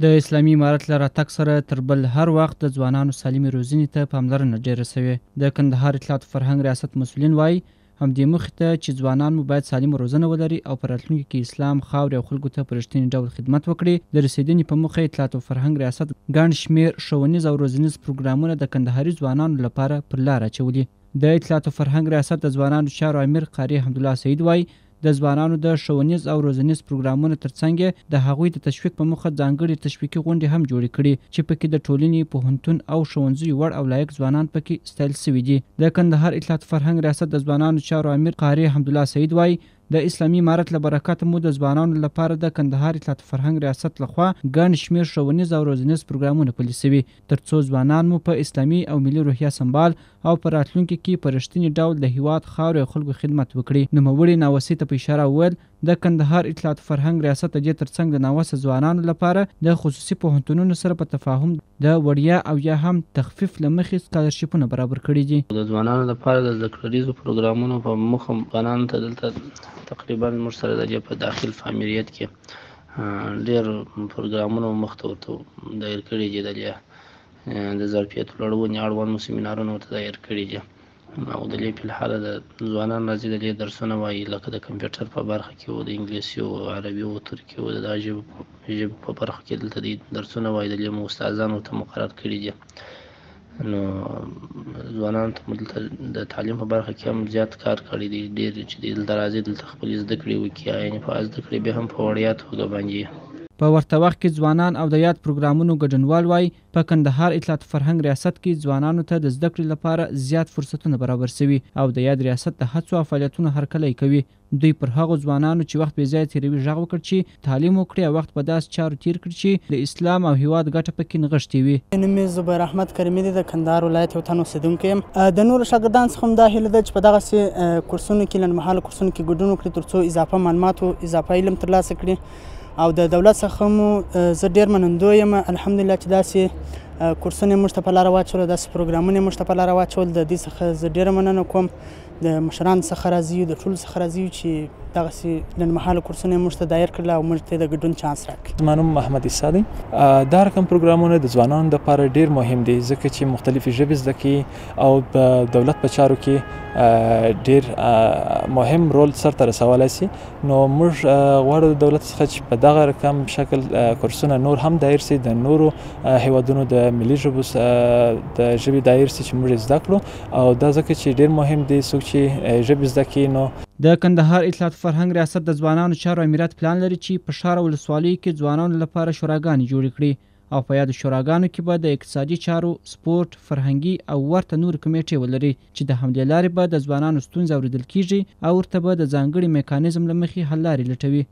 د اسلامي امارت له راتګ سره تر بل هر وخت د ځوانانو سالمې روزنې ته پاملرنه ډېره سوې. د کندهار اطلاعات او فرهنګ ریاست مسؤلین وایي همدې موخې ته چې ځوانان مو باید سالمه روزنه ولري او په راتلونکي کې اسلام، خاورې او خلکو ته په رښتیني ډول خدمت وکړي. د رسېدنې په موخه اطلاعات او فرهنګ ریاست ګڼ شمېر ښوونیز او روزنیز پروګرامونه د کندهاري ځوانانو لپاره پر لار اچولي. د اطلاعات او فرهنګ ریاست د ځوانانو چارو امیر قاري حمدالله سعید وایي د ځوانانو د ښوونیز او روزنیز پروګرامونو ترڅنګ د هغوی د تشویق په موخه ځانګړي تشویقي غونډې هم جوړې کړي چې پکې د ټولنې، پوهنتون او ښوونځیو وړ او لایق ځوانان پکې ستایل سوي دي. د کندهار اطلاعات فرهنګ ریاست د ځوانانو چارو امیر قاري حمدالله سعید وایي د اسلامي امارت له برکته مو د ځوانانو لپاره د کندهار اطلاعات فرهنګ ریاست لخوا ګڼ شمېر ښوونیز او روزنیز پروګرامونه پلي سوي ترڅو ځوانان مو په اسلامي او ملي روحیه سمبال او په راتلونکي کې په رښتیني ډول د هیواد، خاورې او خلکو خدمت وکړي. نوموړي ناوسي ته په اشاره وویل د کندهار اطلاعات فرهنګ ریاست د دې ترڅنګ د ناوسه ځوانانو لپاره د خصوصي پوهنتونونو سره په تفاهم د وړیا او یا هم تخفیف له مخې سکالرشیپونه برابر کړي دي. د ځوانانو لپاره د زده کړیزو پروګرامونو په موخه ځوانانو ته دلته تقریبا موږ سره د دې په داخل فامیلیت کې ډېر پروګرامونه مخته ورته دایر کړي دي. د ظرفیت لوړونې اړوند مو سیمینارونه ورته دایر کړي دي او د دې په الحاله د ځوانان راځي د دې درسونه وایي لکه د کمپیوټر په برخه کې او د انګلیسي او عربي او ترکي او د ژبو په برخه کې دلته د درسونه وایي د دې مو استادان ورته مقرر کړي دي. نو ځوانانو ته دلته د تعلیم په برخه کې هم زیات کار کړی دی ډېر چې دلته راځي دلته خپلې زده کړې وکړي یعنې په زده کړې بیا هم په وړیا توګه باندې. په ورته وخت کې ځوانان او د یاد پروګرامونو ګډونوال وایي په کندهار اطلاعات فرهنګ ریاست کې ځوانانو ته د زده کړې لپاره زیات فرصتونه برابر سوي او د یاد ریاست د هڅو او فعالیتونو هرکلی کوي. دوی پر هغو ځوانانو چې وخت بې ځایه تېروي غږ وکړ چې تعلیم وکړي او وخت په داسې چارو تېر کړي چې د اسلام او هیواد ګټه پکې نغښتې وي. نوم مې زبیر احمد کریمي دی، د کندهار ولایت یو تن اوسېدونکی یم. د نورو شاګردانو څخه هم دا هیله ده چې په دغسې کورسونو کې لنډمهاله کورسونو کې ګډون وکړي ترڅو اضافه معلومات او اضافه علم ترلاسه کړي او د دولت څخه مو زه ډېر منندوی یم الحمدلله چې داسې کورسونه یې موږ ته په لاره واچول، داسې پروګرامونه یې موږ ته په لاره واچول. د دې څخه زه ډېره مننه کوم، د مشرانو څخه راځي، د ټولو څخه راځي چې دغسې لنډمهاله کورسونه یې موږ ته دایر کړل او موږ ته د ګډون چانس راکړي. زما نوم محمد عیسی دی. دا رقم پروګرامونه د ځوانانو لپاره ډېر مهم دي ځکه چې مختلفې ژبې زده کړي او د دولت په چارو کې ډېر مهم رول سرته رسولی سي. نو موږ غواړو د دولت څخه چې په دغه رقم شکل کورسونه نور هم دایر سي، د نورو هیوادونو د ملي ژبو د ژبې دایر سي چې موږ یې زده کړو او دا ځکه چې ډېر مهم دی څوک چې ژبې زده کړي. نو د کندهار اطلاعات فرهنګ ریاست د ځوانانو چارو امریت پلان لري چې په ښار او ولسوالیو کې ځوانانو لپاره شوراګانې جوړې کړي او په یادو شوراګانو کې به د اقتصادي چارو، سپورت، فرهنګي او ورته نورې کمیټې ولري چې د همدې لارې به د ځوانانو ستونزې اورېدل کیږي او ورته به د ځانګړي میکانیزم له مخې حل لارې لټوي.